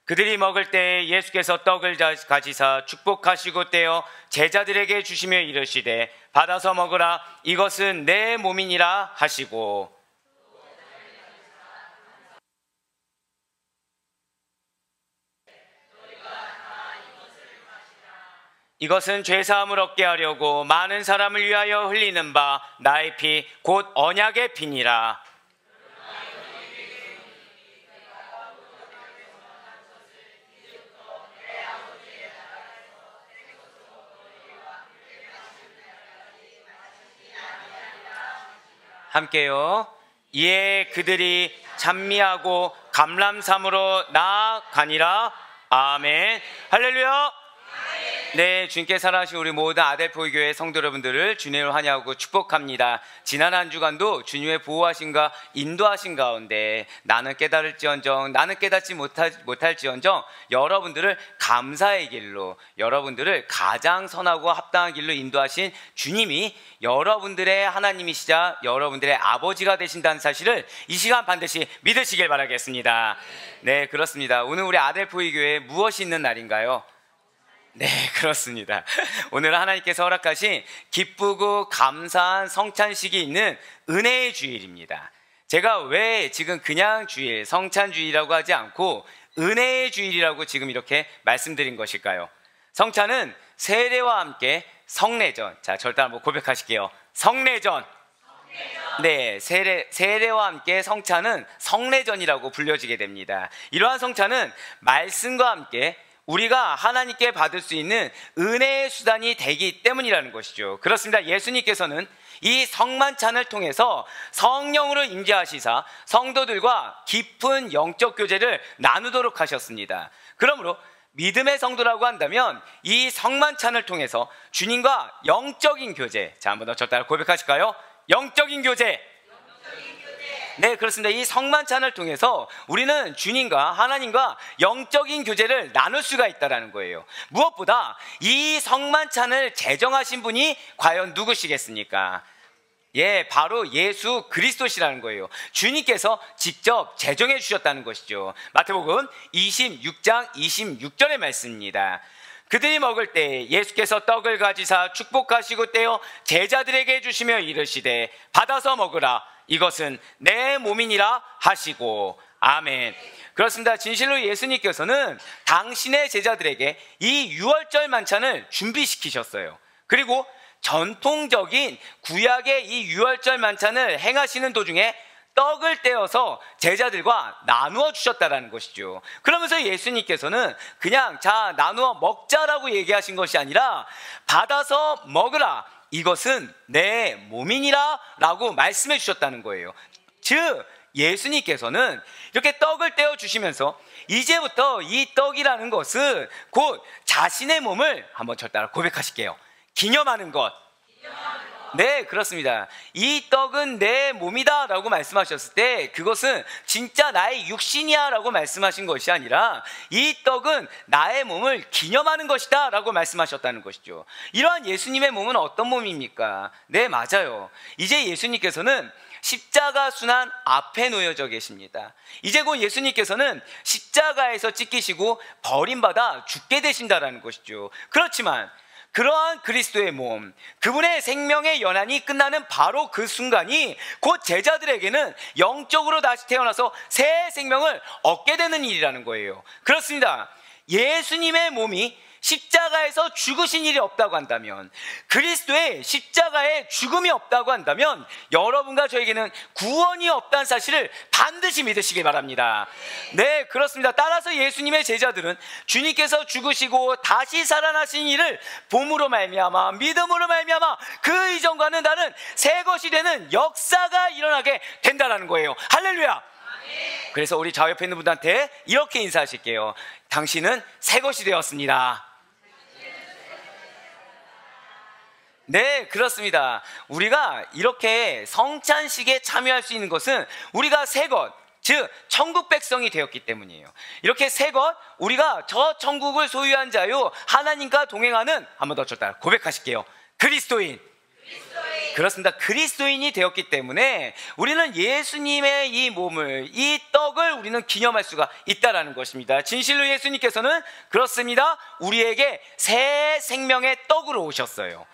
그들이 먹을 때에 예수께서 떡을 가지사 축복하시고 떼어 제자들에게 주시며 이르시되 받아서 먹으라 이것은 내 몸이니라 하시고 이것은 죄사함을 얻게 하려고 많은 사람을 위하여 흘리는 바 나의 피 곧 언약의 피니라. 함께요. 이에 그들이 찬미하고 감람삼으로 나아가니라. 아멘. 할렐루야. 네, 주님께 사랑하신 우리 모든 아델포이 교회 성도 여러분들을 주님을 환영하고 축복합니다. 지난 한 주간도 주님의 보호하심과 인도하신 가운데 나는 깨달을지언정 나는 깨닫지 못할지언정 여러분들을 감사의 길로, 여러분들을 가장 선하고 합당한 길로 인도하신 주님이 여러분들의 하나님이시자 여러분들의 아버지가 되신다는 사실을 이 시간 반드시 믿으시길 바라겠습니다. 네, 그렇습니다. 오늘 우리 아델포이 교회에 무엇이 있는 날인가요? 네, 그렇습니다. 오늘 하나님께서 허락하신 기쁘고 감사한 성찬식이 있는 은혜의 주일입니다. 제가 왜 지금 그냥 주일, 성찬주일이라고 하지 않고 은혜의 주일이라고 지금 이렇게 말씀드린 것일까요? 성찬은 세례와 함께 성례전, 자, 절대 한번 고백하실게요. 성례전. 네, 세례와 함께 성찬은 성례전이라고 불려지게 됩니다. 이러한 성찬은 말씀과 함께 우리가 하나님께 받을 수 있는 은혜의 수단이 되기 때문이라는 것이죠. 그렇습니다. 예수님께서는 이 성만찬을 통해서 성령으로 임재하시사 성도들과 깊은 영적 교제를 나누도록 하셨습니다. 그러므로 믿음의 성도라고 한다면 이 성만찬을 통해서 주님과 영적인 교제, 자, 한번 더 저 따라 고백하실까요? 영적인 교제. 네, 그렇습니다. 이 성만찬을 통해서 우리는 주님과 하나님과 영적인 교제를 나눌 수가 있다는 거예요. 무엇보다 이 성만찬을 제정하신 분이 과연 누구시겠습니까? 예, 바로 예수 그리스도시라는 거예요. 주님께서 직접 제정해 주셨다는 것이죠. 마태복음 26장 26절의 말씀입니다. 그들이 먹을 때 예수께서 떡을 가지사 축복하시고 떼어 제자들에게 주시며 이르시되 받아서 먹으라 이것은 내 몸이니라 하시고. 아멘. 그렇습니다. 진실로 예수님께서는 당신의 제자들에게 이 유월절 만찬을 준비시키셨어요. 그리고 전통적인 구약의 이 유월절 만찬을 행하시는 도중에 떡을 떼어서 제자들과 나누어 주셨다는 것이죠. 그러면서 예수님께서는 그냥 자 나누어 먹자라고 얘기하신 것이 아니라 받아서 먹으라 이것은 내 몸이니라 라고 말씀해 주셨다는 거예요. 즉 예수님께서는 이렇게 떡을 떼어 주시면서 이제부터 이 떡이라는 것은 곧 자신의 몸을 한번 저 따라 고백하실게요. 기념하는 것. 네, 그렇습니다. 이 떡은 내 몸이다 라고 말씀하셨을 때 그것은 진짜 나의 육신이야 라고 말씀하신 것이 아니라 이 떡은 나의 몸을 기념하는 것이다 라고 말씀하셨다는 것이죠. 이러한 예수님의 몸은 어떤 몸입니까? 네, 맞아요. 이제 예수님께서는 십자가 순환 앞에 놓여져 계십니다. 이제 곧 예수님께서는 십자가에서 찢기시고 버림받아 죽게 되신다는 것이죠. 그렇지만 그러한 그리스도의 몸, 그분의 생명의 연한이 끝나는 바로 그 순간이 곧 제자들에게는 영적으로 다시 태어나서 새 생명을 얻게 되는 일이라는 거예요. 그렇습니다. 예수님의 몸이 십자가에서 죽으신 일이 없다고 한다면, 그리스도의 십자가에 죽음이 없다고 한다면 여러분과 저에게는 구원이 없다는 사실을 반드시 믿으시길 바랍니다. 네, 그렇습니다. 따라서 예수님의 제자들은 주님께서 죽으시고 다시 살아나신 일을 봄으로 말미암아 믿음으로 말미암아 그 이전과는 다른 새 것이 되는 역사가 일어나게 된다는 거예요. 할렐루야. 그래서 우리 좌옆에 있는 분들한테 이렇게 인사하실게요. 당신은 새 것이 되었습니다. 네, 그렇습니다. 우리가 이렇게 성찬식에 참여할 수 있는 것은 우리가 새 것, 즉 천국 백성이 되었기 때문이에요. 이렇게 새 것, 우리가 저 천국을 소유한 자요 하나님과 동행하는, 한번 더 쳤다 고백하실게요. 그리스도인. 그렇습니다. 그리스도인이 되었기 때문에 우리는 예수님의 이 몸을, 이 떡을 우리는 기념할 수가 있다라는 것입니다. 진실로 예수님께서는 그렇습니다. 우리에게 새 생명의 떡으로 오셨어요.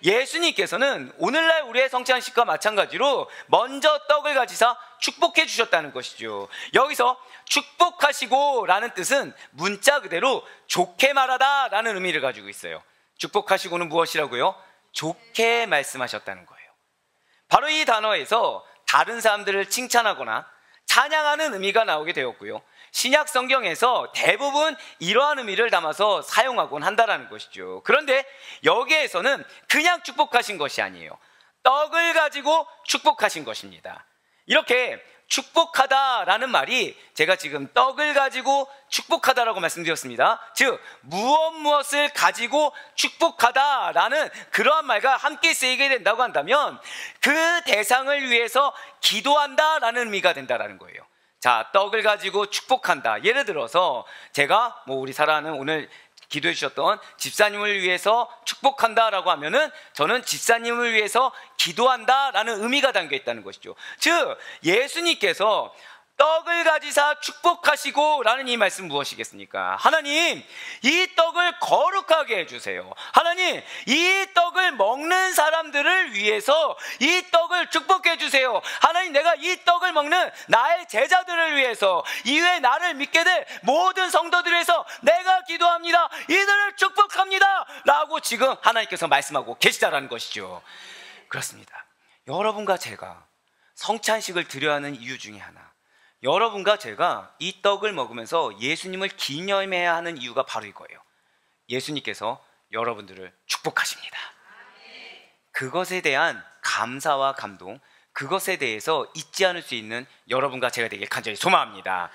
예수님께서는 오늘날 우리의 성찬식과 마찬가지로 먼저 떡을 가지사 축복해 주셨다는 것이죠. 여기서 축복하시고 라는 뜻은 문자 그대로 좋게 말하다 라는 의미를 가지고 있어요. 축복하시고는 무엇이라고요? 좋게 말씀하셨다는 거예요. 바로 이 단어에서 다른 사람들을 칭찬하거나 찬양하는 의미가 나오게 되었고요, 신약 성경에서 대부분 이러한 의미를 담아서 사용하곤 한다는 것이죠. 그런데 여기에서는 그냥 축복하신 것이 아니에요. 떡을 가지고 축복하신 것입니다. 이렇게 축복하다라는 말이, 제가 지금 떡을 가지고 축복하다라고 말씀드렸습니다. 즉 무엇을 가지고 축복하다라는 그러한 말과 함께 쓰이게 된다고 한다면 그 대상을 위해서 기도한다라는 의미가 된다라는 거예요. 자, 떡을 가지고 축복한다. 예를 들어서 제가 우리 사랑하는 오늘 기도해 주셨던 집사님을 위해서 축복한다라고 하면은 저는 집사님을 위해서 기도한다라는 의미가 담겨 있다는 것이죠. 즉 예수님께서 떡을 가지사 축복하시고 라는 이 말씀 무엇이겠습니까? 하나님, 이 떡을 거룩하게 해주세요. 하나님, 이 떡을 먹는 사람들을 위해서 이 떡을 축복해 주세요. 하나님, 내가 이 떡을 먹는 나의 제자들을 위해서, 이외에 나를 믿게 될 모든 성도들을 위해서 내가 기도합니다. 이들을 축복합니다 라고 지금 하나님께서 말씀하고 계시다라는 것이죠. 그렇습니다. 여러분과 제가 성찬식을 드려야 하는 이유 중에 하나, 여러분과 제가 이 떡을 먹으면서 예수님을 기념해야 하는 이유가 바로 이거예요. 예수님께서 여러분들을 축복하십니다. 그것에 대한 감사와 감동, 그것에 대해서 잊지 않을 수 있는 여러분과 제가 되길 간절히 소망합니다.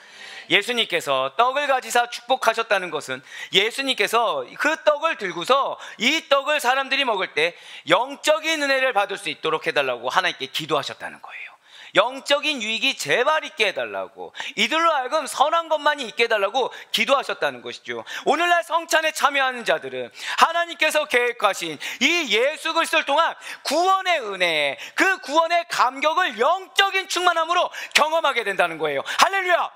예수님께서 떡을 가지사 축복하셨다는 것은 예수님께서 그 떡을 들고서 이 떡을 사람들이 먹을 때 영적인 은혜를 받을 수 있도록 해달라고 하나님께 기도하셨다는 거예요. 영적인 유익이 제발 있게 해달라고, 이들로 하여금 선한 것만이 있게 해달라고 기도하셨다는 것이죠. 오늘날 성찬에 참여하는 자들은 하나님께서 계획하신 이 예수 그리스도를 통한 구원의 은혜, 그 구원의 감격을 영적인 충만함으로 경험하게 된다는 거예요. 할렐루야!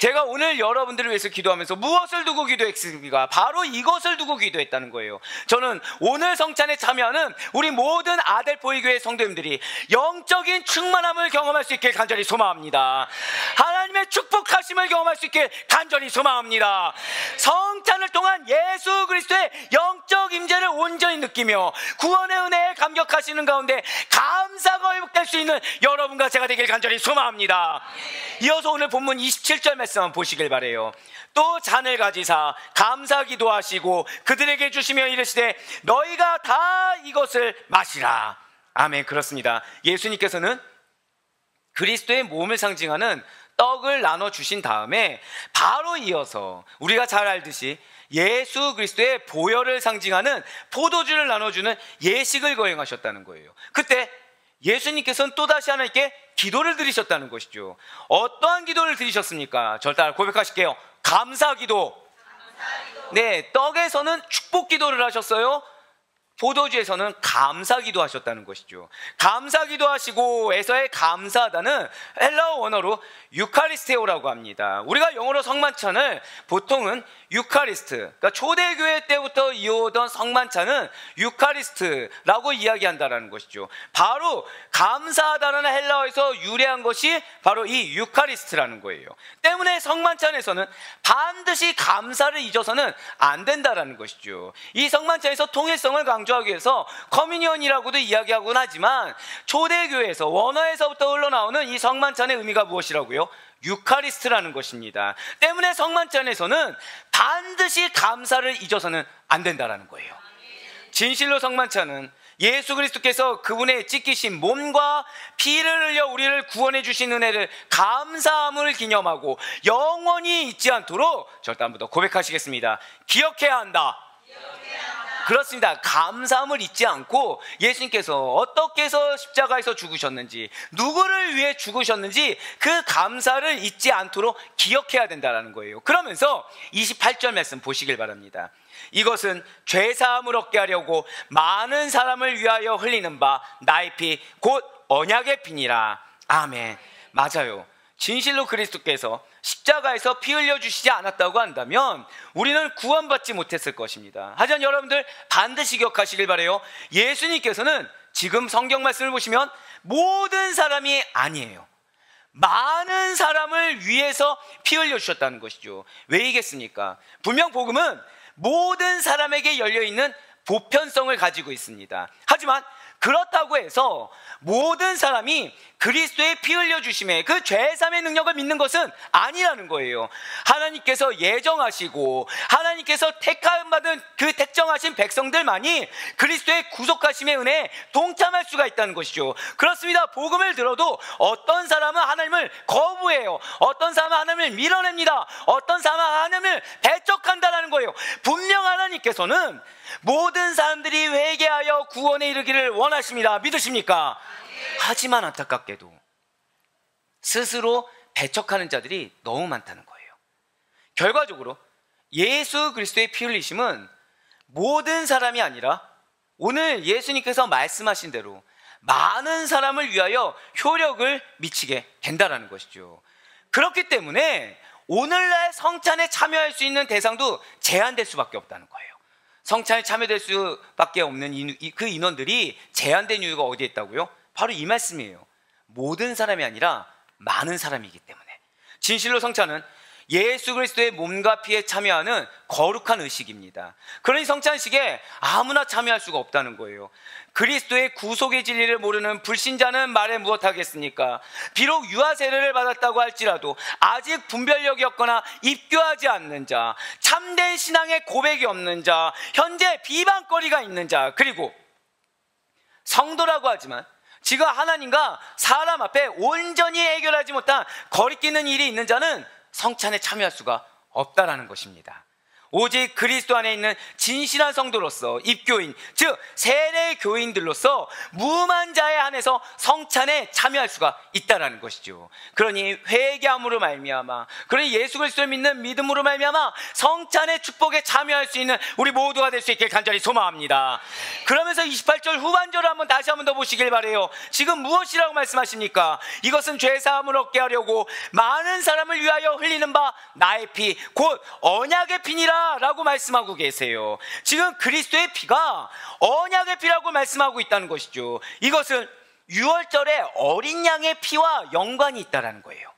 제가 오늘 여러분들을 위해서 기도하면서 무엇을 두고 기도했습니까? 바로 이것을 두고 기도했다는 거예요. 저는 오늘 성찬에 참여하는 우리 모든 아델포이 교회 성도님들이 영적인 충만함을 경험할 수 있길 간절히 소망합니다. 하나님의 축복하심을 경험할 수 있길 간절히 소망합니다. 성찬을 통한 예수 그리스도의 영적 임재를 온전히 느끼며 구원의 은혜에 감격하시는 가운데 감사가 회복될 수 있는 여러분과 제가 되길 간절히 소망합니다. 이어서 오늘 본문 27절 말씀 한번 보시길 바래요. 또 잔을 가지사 감사 기도하시고 그들에게 주시며 이르시되 너희가 다 이것을 마시라. 아멘. 그렇습니다. 예수님께서는 그리스도의 몸을 상징하는 떡을 나눠주신 다음에 바로 이어서 우리가 잘 알듯이 예수 그리스도의 보혈을 상징하는 포도주를 나눠주는 예식을 거행하셨다는 거예요. 그때 예수님께서는 또다시 하나님께 기도를 드리셨다는 것이죠. 어떠한 기도를 드리셨습니까? 저를 따라 고백하실게요. 감사 기도. 네, 떡에서는 축복 기도를 하셨어요. 포도주에서는 감사 기도하셨다는 것이죠. 감사 기도하시고 에서의 감사하다는 헬라어 원어로 유카리스테오라고 합니다. 우리가 영어로 성만찬을 보통은 유카리스트, 그러니까 초대교회 때부터 이어오던 성만찬은 유카리스트라고 이야기한다는 것이죠. 바로 감사하다는 헬라어에서 유래한 것이 바로 이 유카리스트라는 거예요. 때문에 성만찬에서는 반드시 감사를 잊어서는 안 된다는 것이죠. 이 성만찬에서 통일성을 강조하기 위해서 커뮤니언이라고도 이야기하곤 하지만 초대교회에서 원어에서부터 흘러나오는 이 성만찬의 의미가 무엇이라고요? 유카리스트라는 것입니다. 때문에 성만찬에서는 반드시 감사를 잊어서는 안 된다는 거예요. 진실로 성만찬은 예수 그리스도께서 그분의 찢기신 몸과 피를 흘려 우리를 구원해 주신 은혜를 감사함을 기념하고 영원히 잊지 않도록 절대 한 번 더 고백하시겠습니다. 기억해야 한다. 그렇습니다. 감사함을 잊지 않고 예수님께서 어떻게 해서 십자가에서 죽으셨는지, 누구를 위해 죽으셨는지 그 감사를 잊지 않도록 기억해야 된다는 거예요. 그러면서 28절 말씀 보시길 바랍니다. 이것은 죄사함을 얻게 하려고 많은 사람을 위하여 흘리는 바 나의 피 곧 언약의 피니라. 아멘. 맞아요. 진실로 그리스도께서 십자가에서 피 흘려주시지 않았다고 한다면 우리는 구원받지 못했을 것입니다. 하지만 여러분들 반드시 기억하시길 바라요. 예수님께서는 지금 성경 말씀을 보시면 모든 사람이 아니에요. 많은 사람을 위해서 피 흘려주셨다는 것이죠. 왜이겠습니까? 분명 복음은 모든 사람에게 열려있는 보편성을 가지고 있습니다. 하지만 그렇다고 해서 모든 사람이 그리스도의 피 흘려주심에 그 죄사함의 능력을 믿는 것은 아니라는 거예요. 하나님께서 예정하시고 하나님께서 택함받은 그 택정하신 백성들만이 그리스도의 구속하심의 은혜에 동참할 수가 있다는 것이죠. 그렇습니다. 복음을 들어도 어떤 사람은 하나님을 거부해요. 어떤 사람은 하나님을 밀어냅니다. 어떤 사람은 하나님을 배척한다는 거예요. 분명 하나님께서는 모든 사람들이 회개하여 구원에 이르기를 원하십니다. 믿으십니까? 하지만 안타깝게도 스스로 배척하는 자들이 너무 많다는 거예요. 결과적으로 예수 그리스도의 피 흘리심은 모든 사람이 아니라 오늘 예수님께서 말씀하신 대로 많은 사람을 위하여 효력을 미치게 된다는 것이죠. 그렇기 때문에 오늘날 성찬에 참여할 수 있는 대상도 제한될 수밖에 없다는 거예요. 성찬에 참여될 수밖에 없는 그 인원들이 제한된 이유가 어디에 있다고요? 바로 이 말씀이에요. 모든 사람이 아니라 많은 사람이기 때문에. 진실로 성찬은 예수 그리스도의 몸과 피에 참여하는 거룩한 의식입니다. 그러니 성찬식에 아무나 참여할 수가 없다는 거예요. 그리스도의 구속의 진리를 모르는 불신자는 말해 무엇하겠습니까? 비록 유아 세례를 받았다고 할지라도 아직 분별력이 없거나 입교하지 않는 자, 참된 신앙의 고백이 없는 자, 현재 비방거리가 있는 자, 그리고 성도라고 하지만 지금 하나님과 사람 앞에 온전히 해결하지 못한 거리끼는 일이 있는 자는 성찬에 참여할 수가 없다라는 것입니다. 오직 그리스도 안에 있는 진실한 성도로서 입교인, 즉 세례 교인들로서 무만 자에 한해서 성찬에 참여할 수가 있다라는 것이죠. 그러니 회개함으로 말미암아, 그러니 예수 그리스도를 믿는 믿음으로 말미암아 성찬의 축복에 참여할 수 있는 우리 모두가 될 수 있길 간절히 소망합니다. 그러면서 28절 후반절을 다시 한번 더 보시길 바라요. 지금 무엇이라고 말씀하십니까? 이것은 죄사함을 얻게 하려고 많은 사람을 위하여 흘리는 바 나의 피 곧 언약의 피니라 라고 말씀하고 계세요. 지금 그리스도의 피가 언약의 피라고 말씀하고 있다는 것이죠. 이것은 유월절에 어린 양의 피와 연관이 있다는 거예요.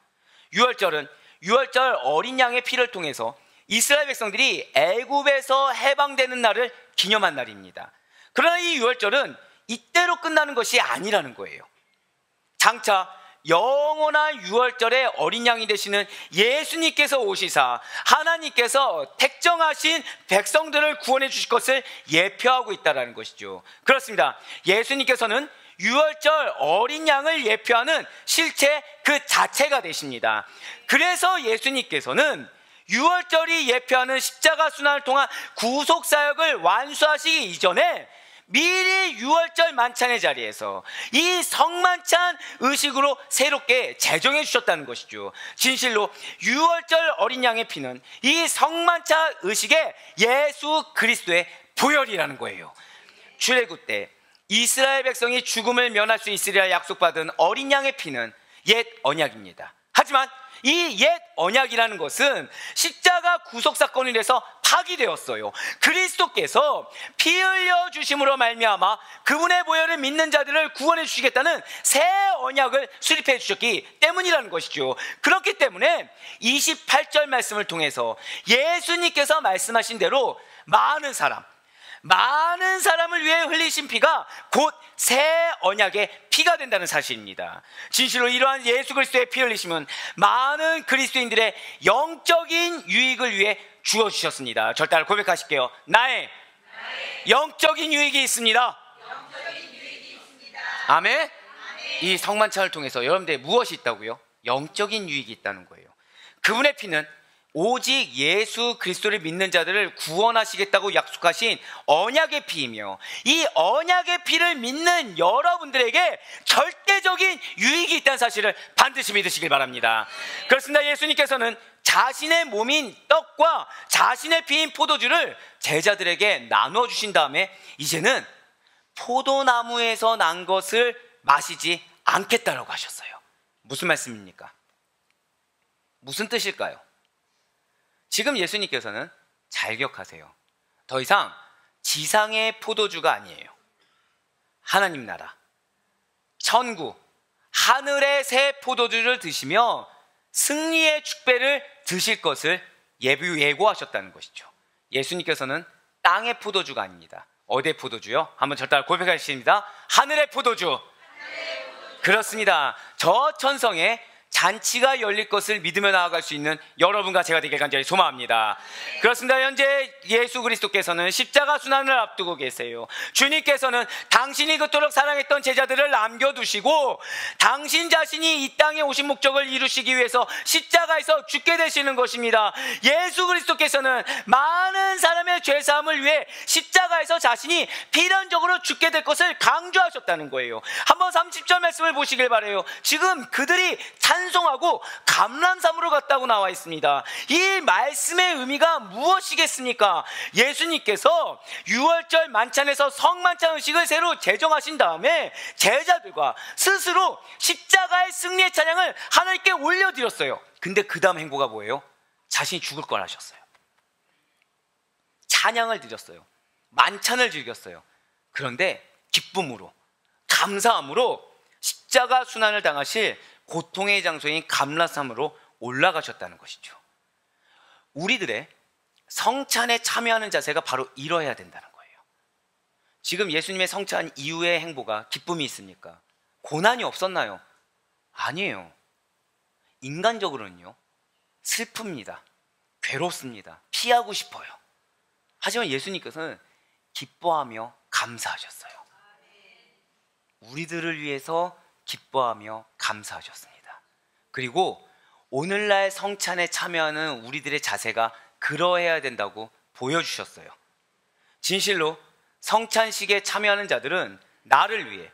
유월절은 유월절 어린 양의 피를 통해서 이스라엘 백성들이 애굽에서 해방되는 날을 기념한 날입니다. 그러나 이 유월절은 이때로 끝나는 것이 아니라는 거예요. 장차 영원한 유월절의 어린 양이 되시는 예수님께서 오시사 하나님께서 택정하신 백성들을 구원해 주실 것을 예표하고 있다는 것이죠. 그렇습니다. 예수님께서는 유월절 어린 양을 예표하는 실체 그 자체가 되십니다. 그래서 예수님께서는 유월절이 예표하는 십자가 순환을 통한 구속사역을 완수하시기 이전에 미리 유월절 만찬의 자리에서 이 성만찬 의식으로 새롭게 제정해 주셨다는 것이죠. 진실로 유월절 어린 양의 피는 이 성만찬 의식의 예수 그리스도의 보혈이라는 거예요. 출애굽 때 이스라엘 백성이 죽음을 면할 수 있으리라 약속받은 어린 양의 피는 옛 언약입니다. 하지만 이 옛 언약이라는 것은 십자가 구속사건이 돼서 파기되었어요. 그리스도께서 피 흘려 주심으로 말미암아 그분의 보혈을 믿는 자들을 구원해 주시겠다는 새 언약을 수립해 주셨기 때문이라는 것이죠. 그렇기 때문에 28절 말씀을 통해서 예수님께서 말씀하신 대로 많은 사람을 위해 흘리신 피가 곧 새 언약의 피가 된다는 사실입니다. 진실로 이러한 예수 그리스도의 피 흘리심은 많은 그리스도인들의 영적인 유익을 위해 주어주셨습니다. 저를 따라 고백하실게요. 나의 영적인 유익이 있습니다. 아멘. 이 성만찬을 통해서 여러분들의 무엇이 있다고요? 영적인 유익이 있다는 거예요. 그분의 피는 오직 예수 그리스도를 믿는 자들을 구원하시겠다고 약속하신 언약의 피이며, 이 언약의 피를 믿는 여러분들에게 절대적인 유익이 있다는 사실을 반드시 믿으시길 바랍니다. 그렇습니다. 예수님께서는 자신의 몸인 떡과 자신의 피인 포도주를 제자들에게 나누어 주신 다음에 이제는 포도나무에서 난 것을 마시지 않겠다라고 하셨어요. 무슨 말씀입니까? 무슨 뜻일까요? 지금 예수님께서는 잘 기억하세요. 더 이상 지상의 포도주가 아니에요. 하나님 나라, 천국, 하늘의 새 포도주를 드시며 승리의 축배를 드실 것을 예고하셨다는 것이죠. 예수님께서는 땅의 포도주가 아닙니다. 어디의 포도주요? 한번 절 따라 고백하십니다. 하늘의 포도주. 그렇습니다. 저 천성에 잔치가 열릴 것을 믿으며 나아갈 수 있는 여러분과 제가 되길 간절히 소망합니다. 그렇습니다. 현재 예수 그리스도께서는 십자가 순환을 앞두고 계세요. 주님께서는 당신이 그토록 사랑했던 제자들을 남겨두시고 당신 자신이 이 땅에 오신 목적을 이루시기 위해서 십자가에서 죽게 되시는 것입니다. 예수 그리스도께서는 많은 사람의 죄사함을 위해 십자가에서 자신이 필연적으로 죽게 될 것을 강조하셨다는 거예요. 한번 30절 말씀을 보시길 바라요. 지금 그들이 찬송하고 감람산으로 갔다고 나와 있습니다. 이 말씀의 의미가 무엇이겠습니까? 예수님께서 6월절 만찬에서 성만찬 의식을 새로 제정하신 다음에 제자들과 스스로 십자가의 승리의 찬양을 하나님께 올려드렸어요. 근데 그 다음 행보가 뭐예요? 자신이 죽을 걸 하셨어요. 찬양을 드렸어요. 만찬을 즐겼어요. 그런데 기쁨으로, 감사함으로 십자가 순환을 당하실 고통의 장소인 감람산으로 올라가셨다는 것이죠. 우리들의 성찬에 참여하는 자세가 바로 이러해야 된다는 거예요. 지금 예수님의 성찬 이후의 행보가 기쁨이 있습니까? 고난이 없었나요? 아니에요. 인간적으로는요, 슬픕니다. 괴롭습니다. 피하고 싶어요. 하지만 예수님께서는 기뻐하며 감사하셨어요. 우리들을 위해서 기뻐하며 감사하셨습니다. 그리고 오늘날 성찬에 참여하는 우리들의 자세가 그러해야 된다고 보여주셨어요. 진실로 성찬식에 참여하는 자들은 나를 위해,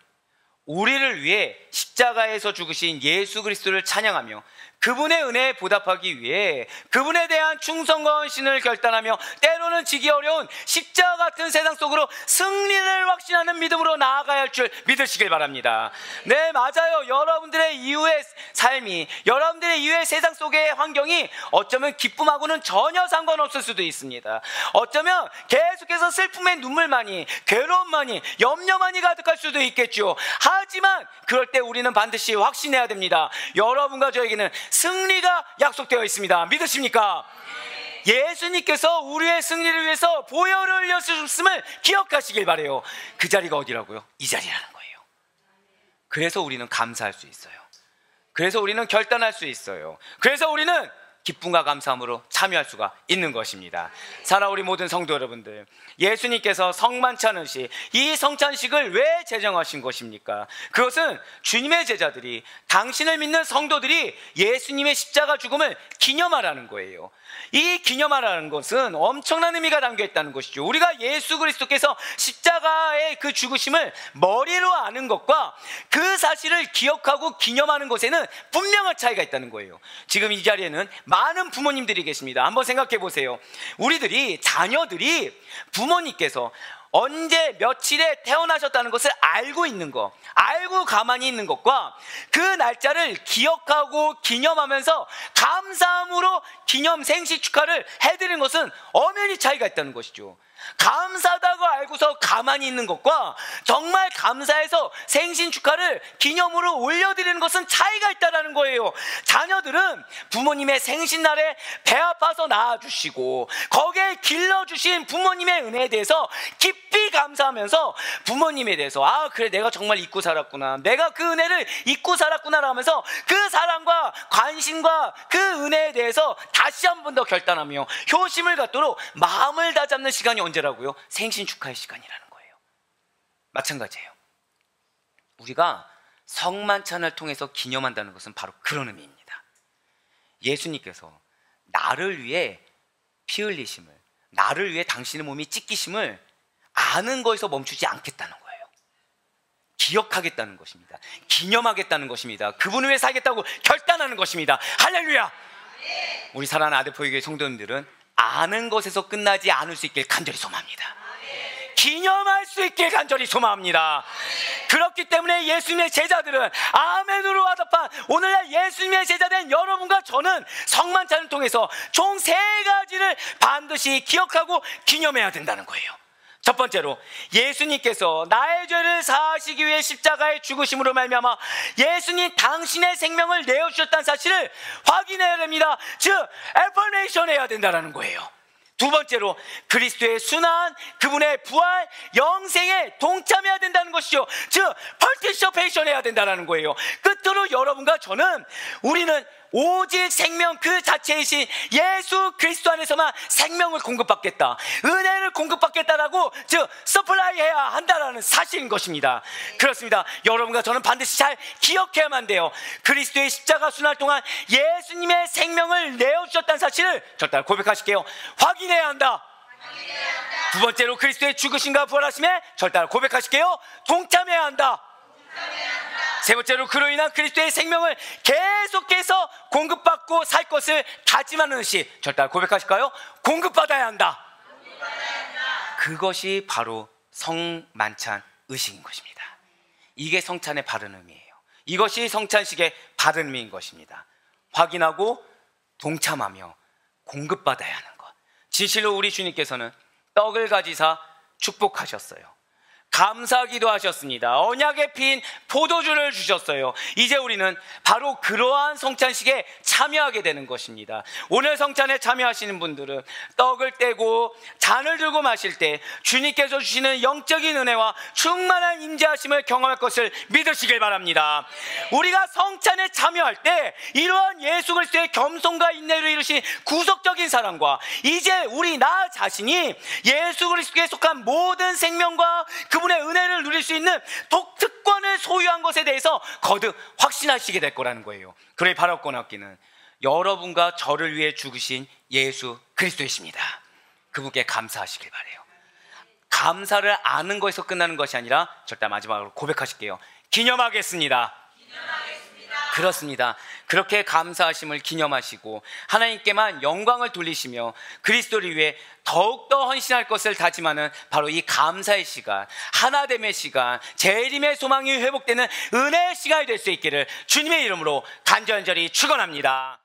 우리를 위해 십자가에서 죽으신 예수 그리스도를 찬양하며 그분의 은혜에 보답하기 위해 그분에 대한 충성과 헌신을 결단하며 때로는 지기 어려운 십자가 같은 세상 속으로 승리를 확신하는 믿음으로 나아가야 할 줄 믿으시길 바랍니다. 네, 맞아요. 여러분들의 이후의 삶이, 여러분들의 이후의 세상 속의 환경이 어쩌면 기쁨하고는 전혀 상관없을 수도 있습니다. 어쩌면 계속해서 슬픔의 눈물만이, 괴로움만이, 염려만이 가득할 수도 있겠죠. 하지만 그럴 때 우리는 반드시 확신해야 됩니다. 여러분과 저에게는 승리가 약속되어 있습니다. 믿으십니까? 예수님께서 우리의 승리를 위해서 보혈을 흘렸음을 기억하시길 바라요. 그 자리가 어디라고요? 이 자리라는 거예요. 그래서 우리는 감사할 수 있어요. 그래서 우리는 결단할 수 있어요. 그래서 우리는 기쁨과 감사함으로 참여할 수가 있는 것입니다. 사랑하는 우리 모든 성도 여러분들, 예수님께서 성만찬 의식, 이 성찬식을 왜 제정하신 것입니까? 그것은 주님의 제자들이, 당신을 믿는 성도들이 예수님의 십자가 죽음을 기념하라는 거예요. 이 기념하라는 것은 엄청난 의미가 담겨 있다는 것이죠. 우리가 예수 그리스도께서 십자가의 그 죽으심을 머리로 아는 것과 그 사실을 기억하고 기념하는 것에는 분명한 차이가 있다는 거예요. 지금 이 자리에는 많은 부모님들이 계십니다. 한번 생각해 보세요. 우리들이, 자녀들이 부모님께서 언제 며칠에 태어나셨다는 것을 알고 있는 것, 알고 가만히 있는 것과 그 날짜를 기억하고 기념하면서 감사함으로 기념 생시 축하를 해드리는 것은 엄연히 차이가 있다는 것이죠. 감사하다고 알고서 가만히 있는 것과 정말 감사해서 생신 축하를 기념으로 올려드리는 것은 차이가 있다는 거예요. 자녀들은 부모님의 생신날에 배 아파서 낳아주시고 거기에 길러주신 부모님의 은혜에 대해서 깊이 감사하면서 부모님에 대해서, 아 그래 내가 정말 잊고 살았구나, 내가 그 은혜를 잊고 살았구나 라면서 그 사랑과 관심과 그 은혜에 대해서 다시 한 번 더 결단하며 효심을 갖도록 마음을 다잡는 시간이 언제라고요? 생신 축하의 시간이라는 거예요. 마찬가지예요. 우리가 성만찬을 통해서 기념한다는 것은 바로 그런 의미입니다. 예수님께서 나를 위해 피 흘리심을, 나를 위해 당신의 몸이 찢기심을 아는 거에서 멈추지 않겠다는 거예요. 기억하겠다는 것입니다. 기념하겠다는 것입니다. 그분을 위해 살겠다고 결단하는 것입니다. 할렐루야! 우리 사랑하는 아들포교회 성도님들은 아는 것에서 끝나지 않을 수 있길 간절히 소망합니다. 기념할 수 있길 간절히 소망합니다. 그렇기 때문에 예수님의 제자들은 아멘으로 화답한 오늘날 예수님의 제자된 여러분과 저는 성만찬을 통해서 총 3가지를 반드시 기억하고 기념해야 된다는 거예요. 첫 번째로, 예수님께서 나의 죄를 사하시기 위해 십자가에 죽으심으로 말미암아 예수님 당신의 생명을 내어주셨다는 사실을 확인해야 됩니다. 즉 애퍼메이션 해야 된다는 거예요. 두 번째로, 그리스도의 순환, 그분의 부활, 영생에 동참해야 된다는 것이죠. 즉 파티시페이션 해야 된다는 거예요. 끝으로 여러분과 저는, 우리는 오직 생명 그 자체이신 예수 그리스도 안에서만 생명을 공급받겠다, 은혜를 공급받겠다라고, 즉 서플라이 해야 한다라는 사실인 것입니다. 그렇습니다. 여러분과 저는 반드시 잘 기억해야만 돼요. 그리스도의 십자가 순환 동안 예수님의 생명을 내어주셨다는 사실을 절대 고백하실게요. 확인해야 한다. 두 번째로, 그리스도의 죽으심과 부활하심에 절대 고백하실게요. 동참해야 한다. 세 번째로, 그로 인한 그리스도의 생명을 계속해서 공급받고 살 것을 다짐하는 의식, 절대 고백하실까요? 공급받아야 한다. 그것이 바로 성만찬 의식인 것입니다. 이게 성찬의 바른 의미예요. 이것이 성찬식의 바른 의미인 것입니다. 확인하고 동참하며 공급받아야 하는 것. 진실로 우리 주님께서는 떡을 가지사 축복하셨어요. 감사기도 하셨습니다. 언약에 핀 포도주를 주셨어요. 이제 우리는 바로 그러한 성찬식에 참여하게 되는 것입니다. 오늘 성찬에 참여하시는 분들은 떡을 떼고 잔을 들고 마실 때 주님께서 주시는 영적인 은혜와 충만한 임재하심을 경험할 것을 믿으시길 바랍니다. 우리가 성찬에 참여할 때 이러한 예수 그리스도의 겸손과 인내로 이루신 구속적인 사랑과, 이제 우리 나 자신이 예수 그리스도에 속한 모든 생명과 그분의 은혜를 누릴 수 있는 독특권을 소유한 것에 대해서 거듭 확신하시게 될 거라는 거예요. 그의 바라고 얻기는 여러분과 저를 위해 죽으신 예수 그리스도이십니다. 그분께 감사하시길 바라요. 감사를 아는 것에서 끝나는 것이 아니라 절대 마지막으로 고백하실게요. 기념하겠습니다. 그렇습니다. 그렇게 감사하심을 기념하시고 하나님께만 영광을 돌리시며 그리스도를 위해 더욱더 헌신할 것을 다짐하는 바로 이 감사의 시간, 하나됨의 시간, 재림의 소망이 회복되는 은혜의 시간이 될 수 있기를 주님의 이름으로 간절히 축원합니다.